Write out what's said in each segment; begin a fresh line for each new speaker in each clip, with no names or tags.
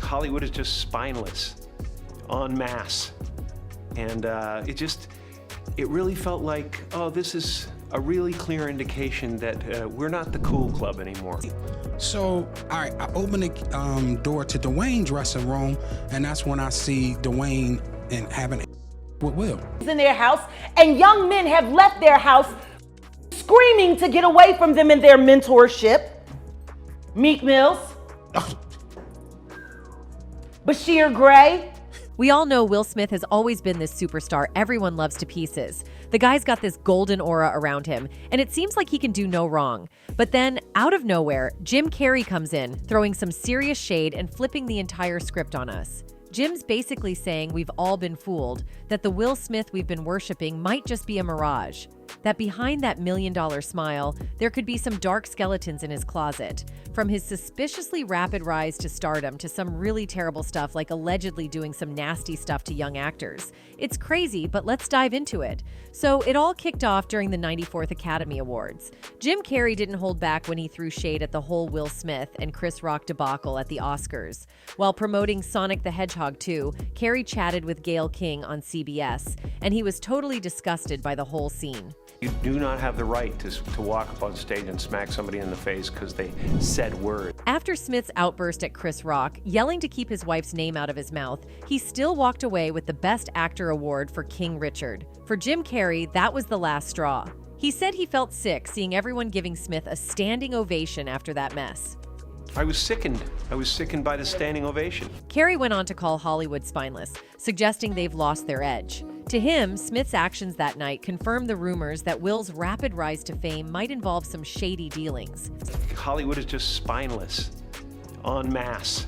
Hollywood is just spineless, en masse. And it really felt like, oh, this is a really clear indication that we're not the cool club anymore.
So, all right, I open the door to Dwayne's dressing room, and that's when I see Dwayne and having with Will.
In their house, and young men have left their house screaming to get away from them in their mentorship. Meek Mills, Bryshere Gray.
We all know Will Smith has always been this superstar everyone loves to pieces. The guy's got this golden aura around him, and it seems like he can do no wrong. But then, out of nowhere, Jim Carrey comes in, throwing some serious shade and flipping the entire script on us. Jim's basically saying we've all been fooled, that the Will Smith we've been worshiping might just be a mirage, that behind that million-dollar smile, there could be some dark skeletons in his closet. From his suspiciously rapid rise to stardom to some really terrible stuff like allegedly doing some nasty stuff to young actors. It's crazy, but let's dive into it. So it all kicked off during the 94th Academy Awards. Jim Carrey didn't hold back when he threw shade at the whole Will Smith and Chris Rock debacle at the Oscars. While promoting Sonic the Hedgehog 2, Carrey chatted with Gayle King on CBS, and he was totally disgusted by the whole scene.
You do not have the right to walk up on stage and smack somebody in the face because they said words.
After Smith's outburst at Chris Rock, yelling to keep his wife's name out of his mouth, he still walked away with the Best Actor award for King Richard. For Jim Carrey, that was the last straw. He said he felt sick seeing everyone giving Smith a standing ovation after that mess.
I was sickened. I was sickened by the standing ovation.
Carrey went on to call Hollywood spineless, suggesting they've lost their edge. To him, Smith's actions that night confirmed the rumors that Will's rapid rise to fame might involve some shady dealings.
Hollywood is just spineless, en masse.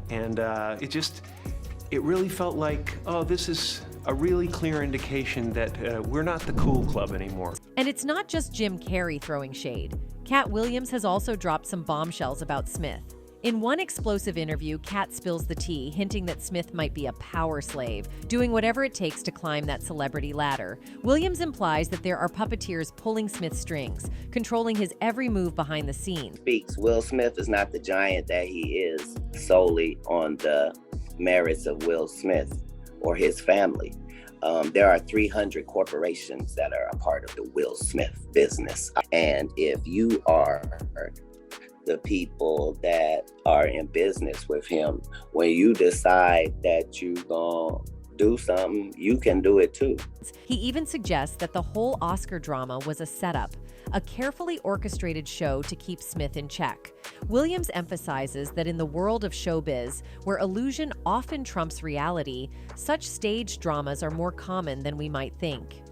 And it really felt like, oh, this is a really clear indication that we're not the cool club anymore.
And it's not just Jim Carrey throwing shade. Cat Williams has also dropped some bombshells about Smith. In one explosive interview, Cat spills the tea, hinting that Smith might be a power slave, doing whatever it takes to climb that celebrity ladder. Williams implies that there are puppeteers pulling Smith's strings, controlling his every move behind the scenes.
Will Smith is not the giant that he is solely on the merits of Will Smith or his family. There are 300 corporations that are a part of the Will Smith business. And if you are the people that are in business with him, when you decide that you're gonna do something, you can do it too.
He even suggests that the whole Oscar drama was a setup, a carefully orchestrated show to keep Smith in check. Williams emphasizes that in the world of showbiz, where illusion often trumps reality, such staged dramas are more common than we might think.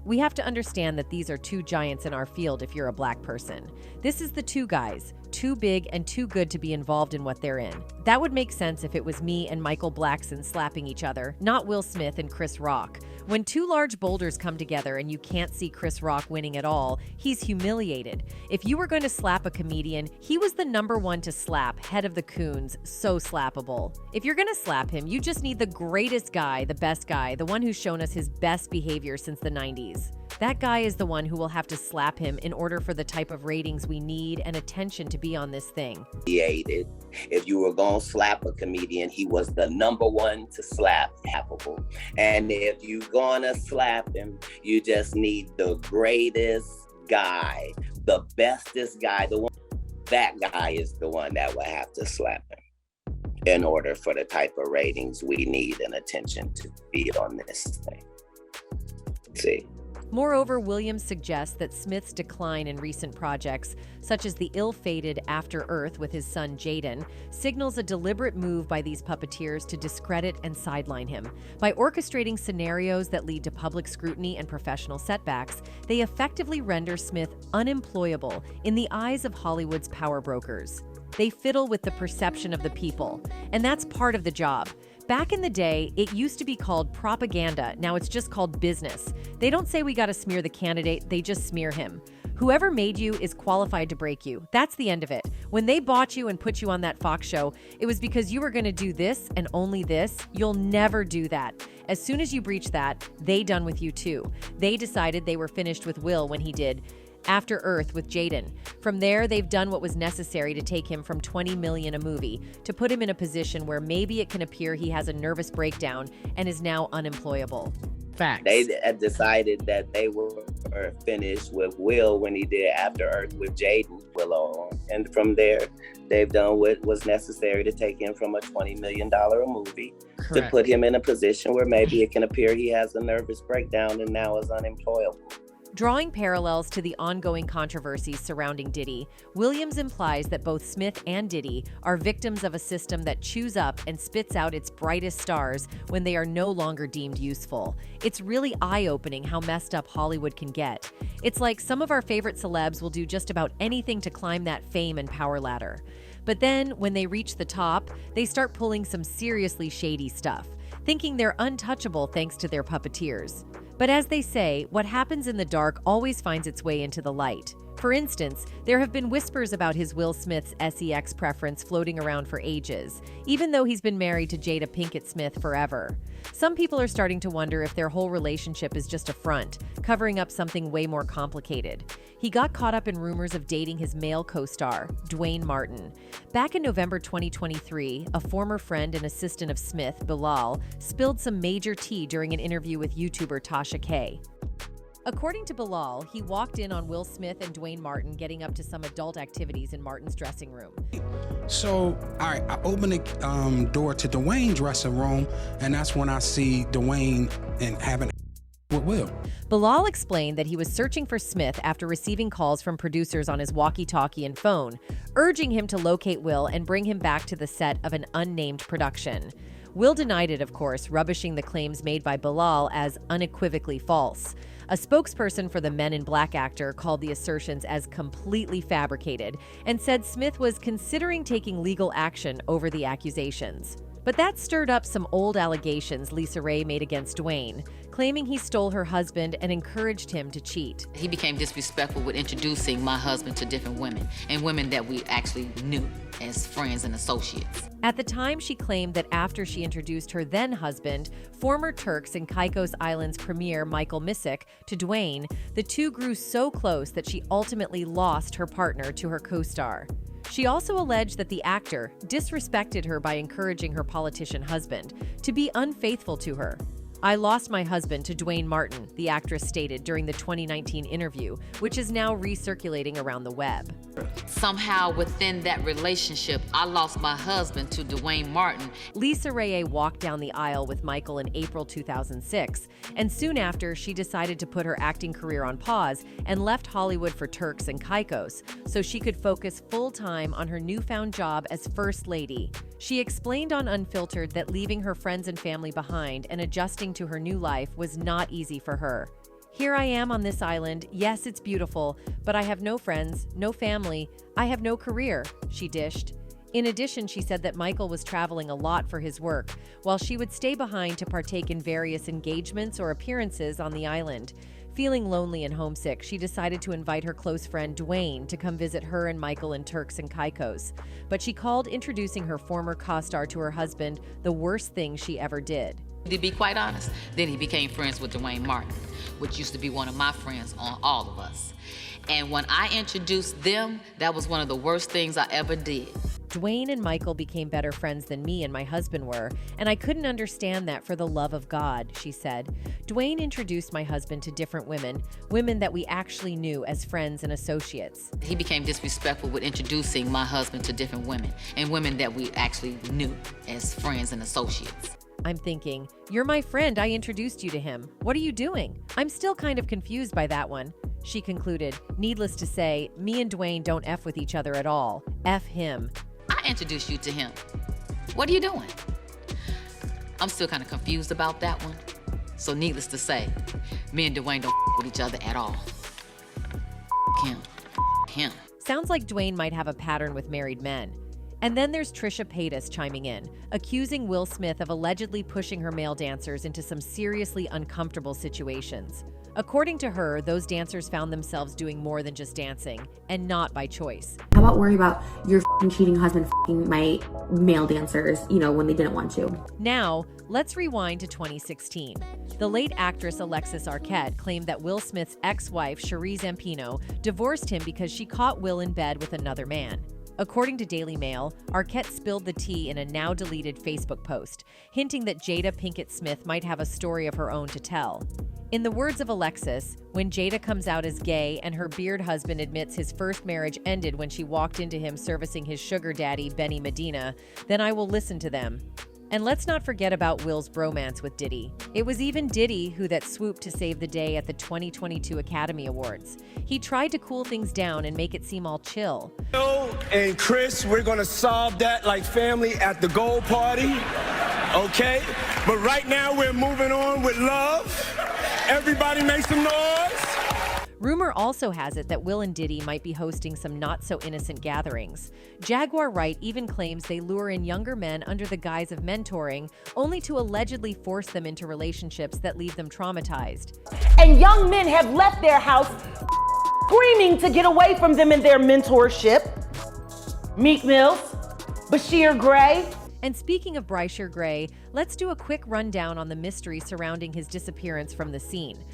We have to understand that these are two giants in our field if you're a black person. This is the two guys, too big and too good to be involved in what they're in. That would make sense if it was me and Michael Blackson slapping each other, not Will Smith and Chris Rock. When two large boulders come together and you can't see Chris Rock winning at all, he's humiliated. If you were going to slap a comedian, he was the #1 to slap, head of the Coons, so slappable. If you're going to slap him, you just need the greatest guy, the best guy, the one who's shown us his best behavior since the 90s. That guy is the one who will have to slap him in order for the type of ratings we need and attention to be on this thing.
If you were gonna slap a comedian, he was the #1 to slap, happable. And if you're gonna slap him, you just need the greatest guy, the bestest guy, that guy is the one that will have to slap him in order for the type of ratings we need and attention to be on this thing. See?
Moreover, Williams suggests that Smith's decline in recent projects, such as the ill-fated After Earth with his son Jaden, signals a deliberate move by these puppeteers to discredit and sideline him. By orchestrating scenarios that lead to public scrutiny and professional setbacks, they effectively render Smith unemployable in the eyes of Hollywood's power brokers. They fiddle with the perception of the people, and that's part of the job. Back in the day, it used to be called propaganda. Now it's just called business. They don't say we gotta smear the candidate, they just smear him. Whoever made you is qualified to break you. That's the end of it. When they bought you and put you on that Fox show, it was because you were gonna do this and only this. You'll never do that. As soon as you breach that, they done with you too. They decided they were finished with Will when he did After Earth with Jaden. From there, they've done what was necessary to take him from $20 million a movie to put him in a position where maybe it can appear he has a nervous breakdown and is now unemployable.
Facts.
They had decided that they were finished with Will when he did After Earth with Jaden Willow. And from there, they've done what was necessary to take him from a $20 million a movie to put him in a position where maybe it can appear he has a nervous breakdown and now is unemployable.
Drawing parallels to the ongoing controversies surrounding Diddy, Williams implies that both Smith and Diddy are victims of a system that chews up and spits out its brightest stars when they are no longer deemed useful. It's really eye-opening how messed up Hollywood can get. It's like some of our favorite celebs will do just about anything to climb that fame and power ladder. But then, when they reach the top, they start pulling some seriously shady stuff, thinking they're untouchable thanks to their puppeteers. But as they say, what happens in the dark always finds its way into the light. For instance, there have been whispers about his Will Smith's sex preference floating around for ages, even though he's been married to Jada Pinkett Smith forever. Some people are starting to wonder if their whole relationship is just a front, covering up something way more complicated. He got caught up in rumors of dating his male co-star, Dwayne Martin. Back in November 2023, a former friend and assistant of Smith, Bilal, spilled some major tea during an interview with YouTuber Tasha K. According to Bilal, he walked in on Will Smith and Dwayne Martin getting up to some adult activities in Martin's dressing room.
So, all right, I open the door to Dwayne's dressing room, and that's when I see Dwayne and having with Will.
Bilal explained that he was searching for Smith after receiving calls from producers on his walkie-talkie and phone, urging him to locate Will and bring him back to the set of an unnamed production. Will denied it, of course, rubbishing the claims made by Bilal as unequivocally false. A spokesperson for the Men in Black actor called the assertions as completely fabricated and said Smith was considering taking legal action over the accusations. But that stirred up some old allegations Lisa Ray made against Dwayne, claiming he stole her husband and encouraged him to cheat.
He became disrespectful with introducing my husband to different women, and women that we actually knew as friends and associates.
At the time, she claimed that after she introduced her then-husband, former Turks and Caicos Islands premier Michael Missick, to Dwayne, the two grew so close that she ultimately lost her partner to her co-star. She also alleged that the actor disrespected her by encouraging her politician husband to be unfaithful to her. "I lost my husband to Dwayne Martin," the actress stated during the 2019 interview, which is now recirculating around the web.
Somehow within that relationship, I lost my husband to Dwayne Martin.
Lisa Ray walked down the aisle with Michael in April 2006, and soon after, she decided to put her acting career on pause and left Hollywood for Turks and Caicos so she could focus full-time on her newfound job as First Lady. She explained on Unfiltered that leaving her friends and family behind and adjusting to her new life was not easy for her. "Here I am on this island. Yes, it's beautiful, but I have no friends, no family. I have no career," she dished. In addition, she said that Michael was traveling a lot for his work, while she would stay behind to partake in various engagements or appearances on the island. Feeling lonely and homesick, she decided to invite her close friend Dwayne to come visit her and Michael in Turks and Caicos. But she called introducing her former co-star to her husband the worst thing she ever did.
To be quite honest, then he became friends with Dwayne Martin, which used to be one of my friends on All of Us. And when I introduced them, that was one of the worst things I ever did.
Dwayne and Michael became better friends than me and my husband were, and I couldn't understand that for the love of God, she said. Dwayne introduced my husband to different women, women that we actually knew as friends and associates.
He became disrespectful with introducing my husband to different women, and women that we actually knew as friends and associates.
I'm thinking, "You're my friend, I introduced you to him. What are you doing?" I'm still kind of confused by that one. She concluded, "Needless to say, me and Dwayne don't F with each other at all. F him."
I introduced you to him. What are you doing? I'm still kind of confused about that one. So needless to say, me and Dwayne don't with each other at all. Him.
Sounds like Dwayne might have a pattern with married men. And then there's Trisha Paytas chiming in, accusing Will Smith of allegedly pushing her male dancers into some seriously uncomfortable situations. According to her, those dancers found themselves doing more than just dancing, and not by choice.
How about worry about your cheating husband my male dancers, when they didn't want to?
Now, let's rewind to 2016. The late actress Alexis Arquette claimed that Will Smith's ex-wife, Cherie Zampino, divorced him because she caught Will in bed with another man. According to Daily Mail, Arquette spilled the tea in a now-deleted Facebook post, hinting that Jada Pinkett Smith might have a story of her own to tell. In the words of Alexis, when Jada comes out as gay and her beard husband admits his first marriage ended when she walked into him servicing his sugar daddy, Benny Medina, then I will listen to them. And let's not forget about Will's bromance with Diddy. It was even Diddy who swooped to save the day at the 2022 Academy Awards. He tried to cool things down and make it seem all chill.
And Chris, we're gonna solve that like family at the gold party, okay? But right now we're moving on with love. Everybody make some noise.
Rumor also has it that Will and Diddy might be hosting some not-so-innocent gatherings. Jaguar Wright even claims they lure in younger men under the guise of mentoring, only to allegedly force them into relationships that leave them traumatized.
And young men have left their house screaming to get away from them in their mentorship. Meek Mills, Bryshere Gray.
And speaking of Bryshere Gray, let's do a quick rundown on the mystery surrounding his disappearance from the scene.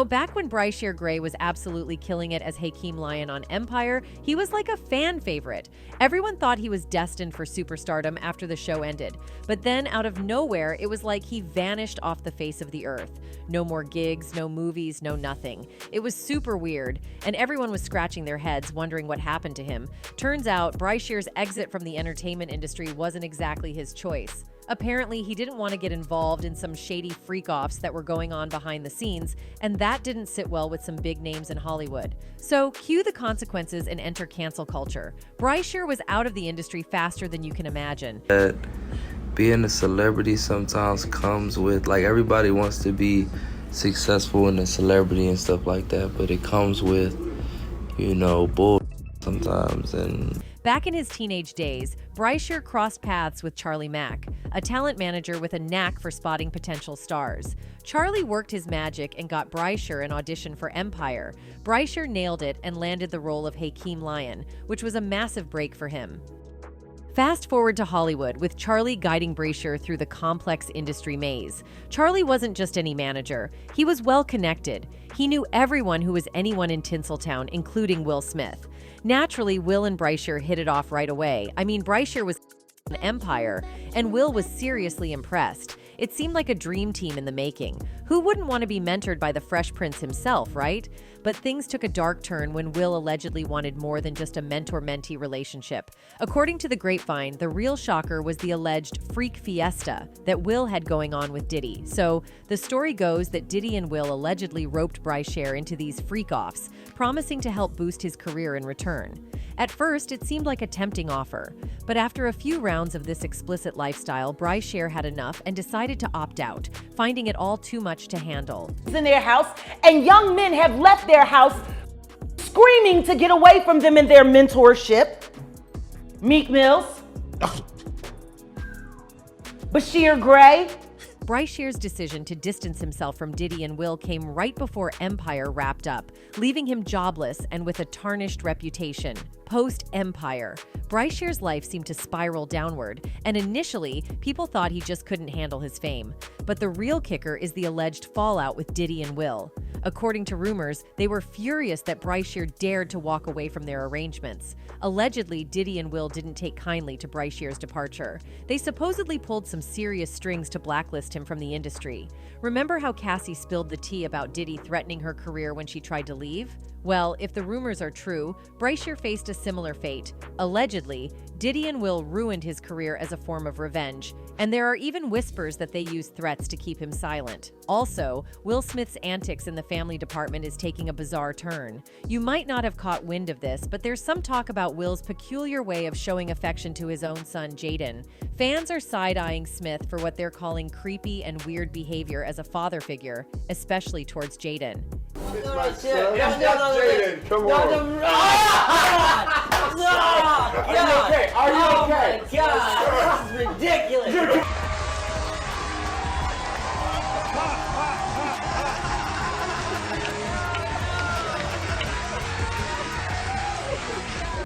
Back when Bryshere Gray was absolutely killing it as Hakeem Lyon on Empire, he was like a fan favorite. Everyone thought he was destined for superstardom after the show ended. But then, out of nowhere, it was like he vanished off the face of the earth. No more gigs, no movies, no nothing. It was super weird, and everyone was scratching their heads, wondering what happened to him. Turns out, Bryshere's exit from the entertainment industry wasn't exactly his choice. Apparently, he didn't want to get involved in some shady freak-offs that were going on behind the scenes, and that didn't sit well with some big names in Hollywood. So, cue the consequences and enter cancel culture. Bryshere was out of the industry faster than you can imagine.
Being a celebrity sometimes comes with, everybody wants to be successful in a celebrity and stuff like that, but it comes with, bull sometimes. And
back in his teenage days, Bryshere crossed paths with Charlie Mack, a talent manager with a knack for spotting potential stars. Charlie worked his magic and got Bryshere an audition for Empire. Bryshere nailed it and landed the role of Hakeem Lyon, which was a massive break for him. Fast forward to Hollywood, with Charlie guiding Bryshere through the complex industry maze. Charlie wasn't just any manager. He was well connected. He knew everyone who was anyone in Tinseltown, including Will Smith. Naturally, Will and Bryshere hit it off right away. Bryshere was an Empire, and Will was seriously impressed. It seemed like a dream team in the making. Who wouldn't want to be mentored by the Fresh Prince himself, right? But things took a dark turn when Will allegedly wanted more than just a mentor-mentee relationship. According to the grapevine, the real shocker was the alleged freak fiesta that Will had going on with Diddy. So, the story goes that Diddy and Will allegedly roped Bryshere into these freak-offs, promising to help boost his career in return. At first, it seemed like a tempting offer, but after a few rounds of this explicit lifestyle, Bryshere had enough and decided to opt out, finding it all too much to handle.
In their house, and young men have left their house screaming to get away from them in their mentorship. Meek Mills, Bryshere Gray.
Bryshere's decision to distance himself from Diddy and Will came right before Empire wrapped up, leaving him jobless and with a tarnished reputation. Post-Empire, Bryshere's life seemed to spiral downward, and initially, people thought he just couldn't handle his fame. But the real kicker is the alleged fallout with Diddy and Will. According to rumors, they were furious that Bryshere dared to walk away from their arrangements. Allegedly, Diddy and Will didn't take kindly to Bryshere's departure. They supposedly pulled some serious strings to blacklist him from the industry. Remember how Cassie spilled the tea about Diddy threatening her career when she tried to leave? Well, if the rumors are true, Bryshere faced a similar fate. Allegedly, Diddy and Will ruined his career as a form of revenge, and there are even whispers that they used threats to keep him silent. Also, Will Smith's antics in the family department is taking a bizarre turn. You might not have caught wind of this, but there's some talk about Will's peculiar way of showing affection to his own son, Jaden. Fans are side-eyeing Smith for what they're calling creepy and weird behavior as a father figure, especially towards Jaden.
Jaden, come on. Are you okay?
Oh my God, this is ridiculous.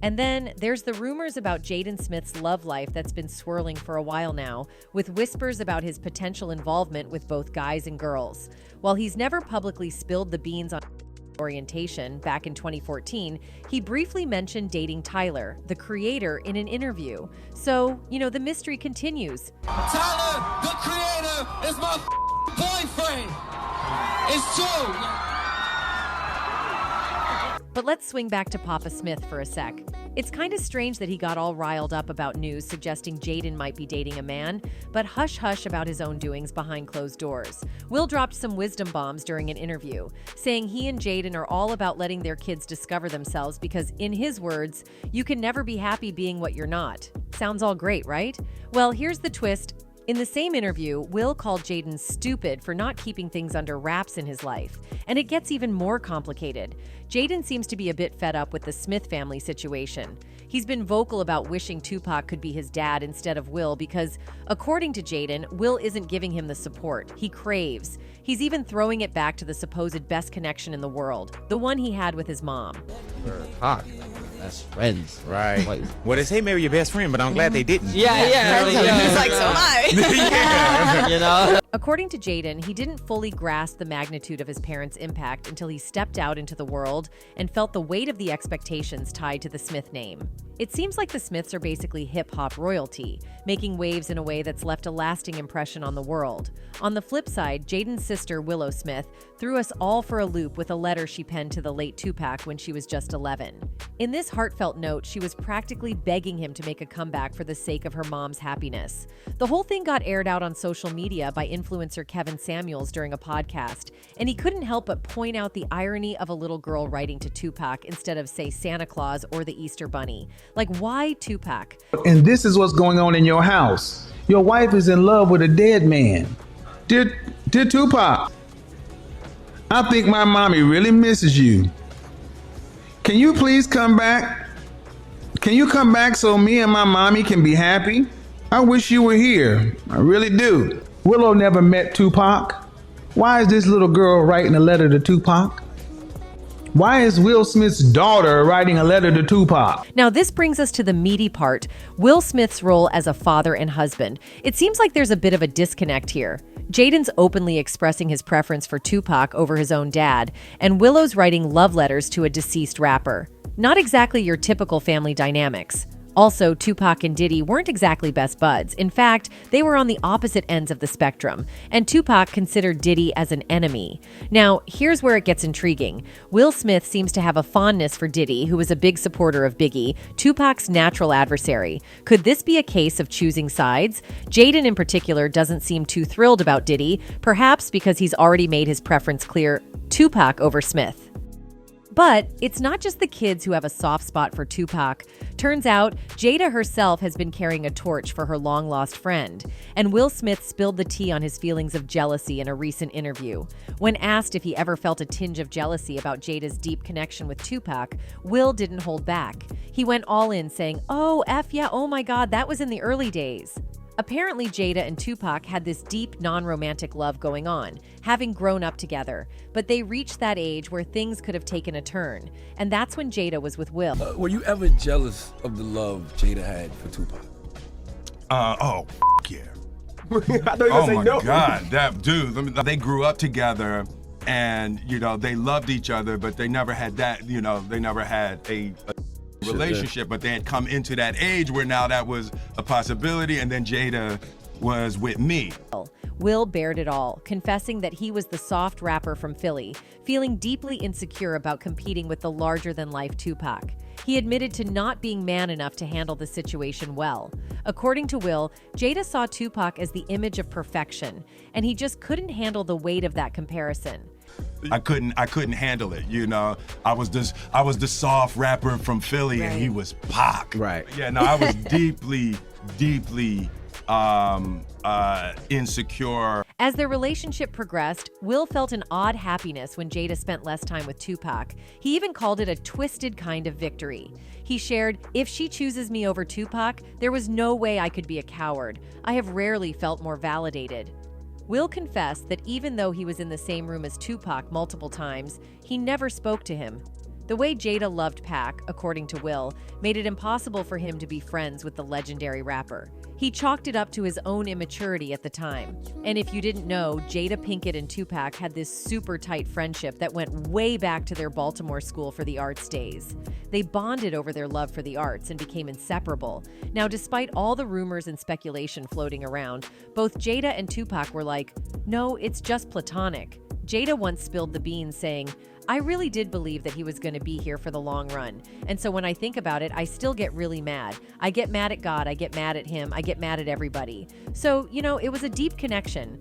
And then there's the rumors about Jaden Smith's love life that's been swirling for a while now, with whispers about his potential involvement with both guys and girls. While he's never publicly spilled the beans on orientation back in 2014, he briefly mentioned dating Tyler, the creator, in an interview. So, the mystery continues.
Tyler, the creator, is my boyfriend. It's true.
But let's swing back to Papa Smith for a sec. It's kind of strange that he got all riled up about news suggesting Jaden might be dating a man, but hush-hush about his own doings behind closed doors. Will dropped some wisdom bombs during an interview, saying he and Jaden are all about letting their kids discover themselves because, in his words, you can never be happy being what you're not. Sounds all great, right? Well, here's the twist. In the same interview, Will called Jaden stupid for not keeping things under wraps in his life. And it gets even more complicated. Jaden seems to be a bit fed up with the Smith family situation. He's been vocal about wishing Tupac could be his dad instead of Will because, according to Jaden, Will isn't giving him the support he craves. He's even throwing it back to the supposed best connection in the world, the one he had with his mom.
Pac, that's friends.
Right.
Like,
Well, they say marry your best friend, but I'm glad they didn't.
yeah.
He's like, so am I.
According to Jaden, he didn't fully grasp the magnitude of his parents' impact until he stepped out into the world and felt the weight of the expectations tied to the Smith name. It seems like the Smiths are basically hip-hop royalty, making waves in a way that's left a lasting impression on the world. On the flip side, Jaden's sister, Willow Smith, threw us all for a loop with a letter she penned to the late Tupac when she was just 11. In this heartfelt note, she was practically begging him to make a comeback for the sake of her mom's happiness. The whole thing got aired out on social media by influencer Kevin Samuels during a podcast, and he couldn't help but point out the irony of a little girl writing to Tupac instead of, say, Santa Claus or the Easter Bunny. Like, why Tupac?
And this is what's going on in your house. Your wife is in love with a dead man. Dear Tupac, I think my mommy really misses you. Can you please come back? Can you come back so me and my mommy can be happy? I wish you were here. I really do. Willow never met Tupac. Why is this little girl writing a letter to Tupac? Why is Will Smith's daughter writing a letter to Tupac?
Now, this brings us to the meaty part, Will Smith's role as a father and husband. It seems like there's a bit of a disconnect here. Jaden's openly expressing his preference for Tupac over his own dad, and Willow's writing love letters to a deceased rapper. Not exactly your typical family dynamics. Also, Tupac and Diddy weren't exactly best buds. In fact, they were on the opposite ends of the spectrum, and Tupac considered Diddy as an enemy. Now, here's where it gets intriguing. Will Smith seems to have a fondness for Diddy, who was a big supporter of Biggie, Tupac's natural adversary. Could this be a case of choosing sides? Jaden, in particular, doesn't seem too thrilled about Diddy, perhaps because he's already made his preference clear: Tupac over Smith. But it's not just the kids who have a soft spot for Tupac. Turns out, Jada herself has been carrying a torch for her long-lost friend. And Will Smith spilled the tea on his feelings of jealousy in a recent interview. When asked if he ever felt a tinge of jealousy about Jada's deep connection with Tupac, Will didn't hold back. He went all in, saying, "Oh, yeah, oh my God, that was in the early days." Apparently, Jada and Tupac had this deep, non-romantic love going on, having grown up together. But they reached that age where things could have taken a turn. And that's when Jada was with Will.
Were you ever jealous of the love Jada had for Tupac?
Yeah.
I thought you were
Oh
gonna say
my
no.
God, that dude. They grew up together, and they loved each other, but they never had that. They never had a relationship, but they had come into that age where now that was a possibility, and then Jada was with me.
Will bared it all, confessing that he was the soft rapper from Philly, feeling deeply insecure about competing with the larger-than-life Tupac. He admitted to not being man enough to handle the situation well. According to Will, Jada saw Tupac as the image of perfection, and he just couldn't handle the weight of that comparison.
I couldn't handle it, I was the soft rapper from Philly, and he was Pac.
Right.
Yeah, no, I was deeply insecure.
As their relationship progressed, Will felt an odd happiness when Jada spent less time with Tupac. He even called it a twisted kind of victory. He shared, "If she chooses me over Tupac, there was no way I could be a coward. I have rarely felt more validated." Will confessed that even though he was in the same room as Tupac multiple times, he never spoke to him. The way Jada loved Pac, according to Will, made it impossible for him to be friends with the legendary rapper. He chalked it up to his own immaturity at the time. And if you didn't know, Jada Pinkett and Tupac had this super tight friendship that went way back to their Baltimore School for the Arts days. They bonded over their love for the arts and became inseparable. Now, despite all the rumors and speculation floating around, both Jada and Tupac were like, "No, it's just platonic." Jada once spilled the beans saying, "I really did believe that he was going to be here for the long run. And so when I think about it, I still get really mad. I get mad at God, I get mad at him, I get mad at everybody." So, it was a deep connection.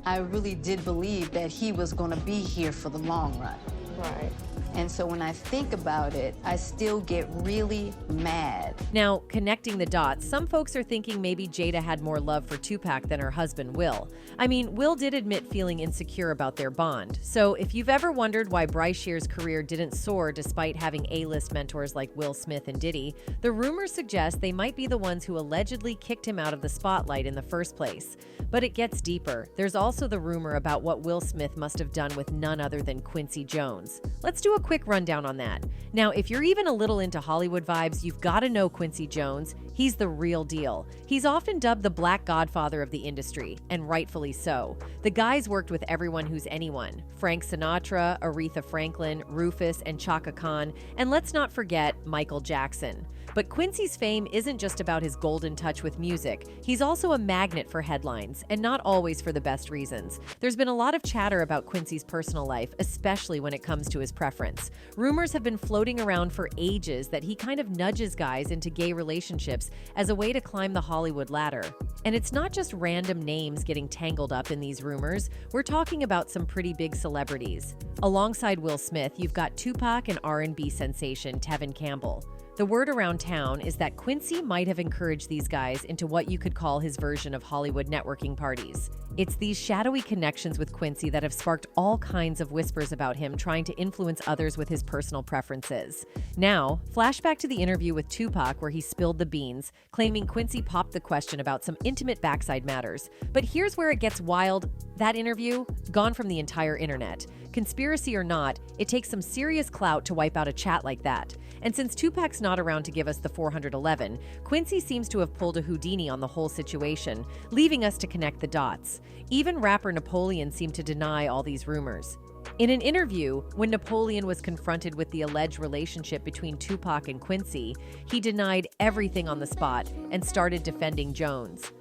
I really did believe that he was going to be here for the long run. Right. And so when I think about it, I still get really mad.
Now, connecting the dots, some folks are thinking maybe Jada had more love for Tupac than her husband, Will. I mean, Will did admit feeling insecure about their bond. So if you've ever wondered why Bryshere's career didn't soar despite having A-list mentors like Will Smith and Diddy, the rumors suggest they might be the ones who allegedly kicked him out of the spotlight in the first place. But it gets deeper. There's also the rumor about what Will Smith must have done with none other than Quincy Jones. Let's do a quick rundown on that. Now, if you're even a little into Hollywood vibes, you've got to know Quincy Jones. He's the real deal. He's often dubbed the Black Godfather of the industry, and rightfully so. The guy's worked with everyone who's anyone. Frank Sinatra, Aretha Franklin, Rufus, and Chaka Khan, and let's not forget Michael Jackson. But Quincy's fame isn't just about his golden touch with music. He's also a magnet for headlines, and not always for the best reasons. There's been a lot of chatter about Quincy's personal life, especially when it comes to his preference. Rumors have been floating around for ages that he kind of nudges guys into gay relationships as a way to climb the Hollywood ladder. And it's not just random names getting tangled up in these rumors. We're talking about some pretty big celebrities. Alongside Will Smith, you've got Tupac and R&B sensation Tevin Campbell. The word around town is that Quincy might have encouraged these guys into what you could call his version of Hollywood networking parties. It's these shadowy connections with Quincy that have sparked all kinds of whispers about him trying to influence others with his personal preferences. Now, flashback to the interview with Tupac where he spilled the beans, claiming Quincy popped the question about some intimate backside matters. But here's where it gets wild. That interview, gone from the entire internet. Conspiracy or not, it takes some serious clout to wipe out a chat like that. And since Tupac's not around to give us the 411, Quincy seems to have pulled a Houdini on the whole situation, leaving us to connect the dots. Even rapper Napoleon seemed to deny all these rumors. In an interview, when Napoleon was confronted with the alleged relationship between Tupac and Quincy, he denied everything on the spot and started defending Jones.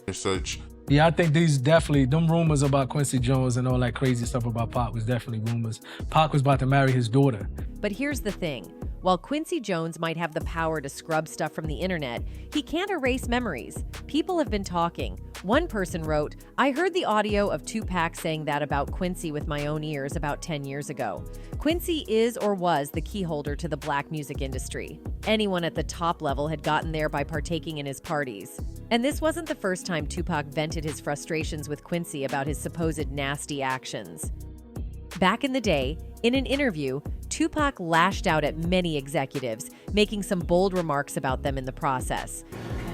Yeah, I think them rumors about Quincy Jones and all that crazy stuff about Pac was definitely rumors. Pac was about to marry his daughter.
But here's the thing. While Quincy Jones might have the power to scrub stuff from the internet, he can't erase memories. People have been talking. One person wrote, "I heard the audio of Tupac saying that about Quincy with my own ears about 10 years ago." Quincy is or was the key holder to the black music industry. Anyone at the top level had gotten there by partaking in his parties. And this wasn't the first time Tupac vented his frustrations with Quincy about his supposed nasty actions. Back in the day, in an interview, Tupac lashed out at many executives, making some bold remarks about them in the process.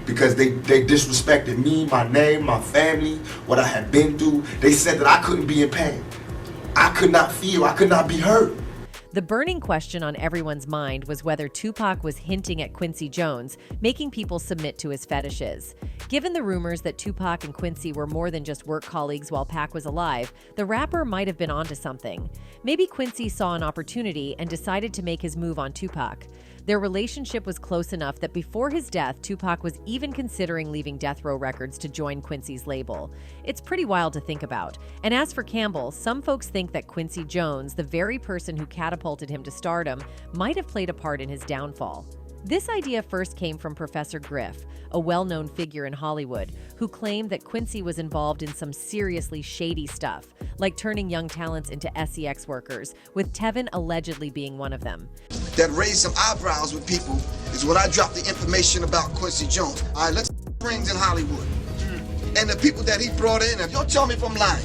Because they disrespected me, my name, my family, what I had been through. They said that I couldn't be in pain. I could not feel, I could not be hurt.
The burning question on everyone's mind was whether Tupac was hinting at Quincy Jones, making people submit to his fetishes. Given the rumors that Tupac and Quincy were more than just work colleagues while Pac was alive, the rapper might have been onto something. Maybe Quincy saw an opportunity and decided to make his move on Tupac. Their relationship was close enough that before his death, Tupac was even considering leaving Death Row Records to join Quincy's label. It's pretty wild to think about. And as for Campbell, some folks think that Quincy Jones, the very person who catapulted him to stardom, might have played a part in his downfall. This idea first came from Professor Griff, a well-known figure in Hollywood, who claimed that Quincy was involved in some seriously shady stuff, like turning young talents into SEX workers, with Tevin allegedly being one of them.
That raised some eyebrows with people is when I dropped the information about Quincy Jones. All right, let's rings in Hollywood. And the people that he brought in, if y'all tell me if I'm lying,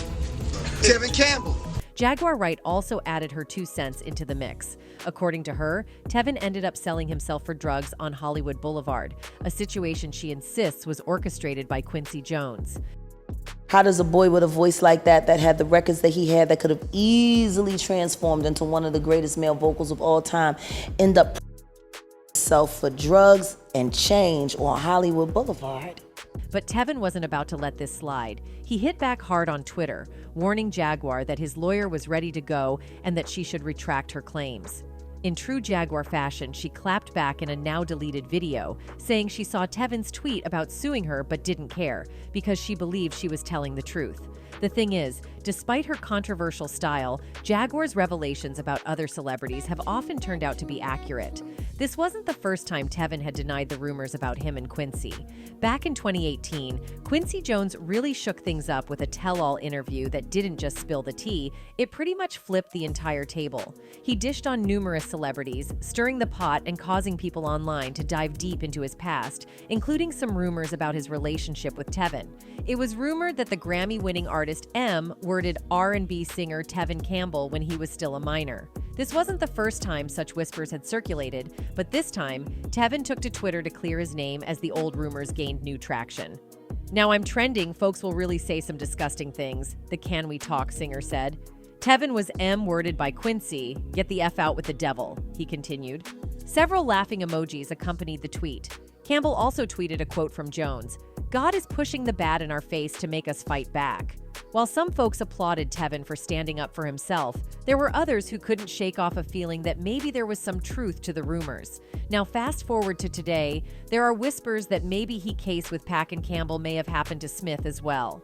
Tevin Campbell.
Jaguar Wright also added her 2 cents into the mix. According to her, Tevin ended up selling himself for drugs on Hollywood Boulevard, a situation she insists was orchestrated by Quincy Jones.
How does a boy with a voice like that had the records that he had that could have easily transformed into one of the greatest male vocals of all time, end up himself for drugs and change on Hollywood Boulevard?
But Tevin wasn't about to let this slide. He hit back hard on Twitter, warning Jaguar that his lawyer was ready to go and that she should retract her claims. In true Jaguar fashion, she clapped back in a now-deleted video, saying she saw Tevin's tweet about suing her but didn't care because she believed she was telling the truth. The thing is, despite her controversial style, Jaguar's revelations about other celebrities have often turned out to be accurate. This wasn't the first time Tevin had denied the rumors about him and Quincy. Back in 2018, Quincy Jones really shook things up with a tell-all interview that didn't just spill the tea, it pretty much flipped the entire table. He dished on numerous celebrities, stirring the pot and causing people online to dive deep into his past, including some rumors about his relationship with Tevin. It was rumored that the Grammy-winning artist M worded R&B singer Tevin Campbell when he was still a minor. This wasn't the first time such whispers had circulated, but this time, Tevin took to Twitter to clear his name as the old rumors gained new traction. "Now I'm trending, folks will really say some disgusting things," the Can We Talk singer said. "Tevin was M-worded by Quincy. Get the F out with the devil," he continued. Several laughing emojis accompanied the tweet. Campbell also tweeted a quote from Jones, "God is pushing the bad in our face to make us fight back." While some folks applauded Tevin for standing up for himself, there were others who couldn't shake off a feeling that maybe there was some truth to the rumors. Now fast forward to today, there are whispers that maybe he case with Pack and Campbell may have happened to Smith as well.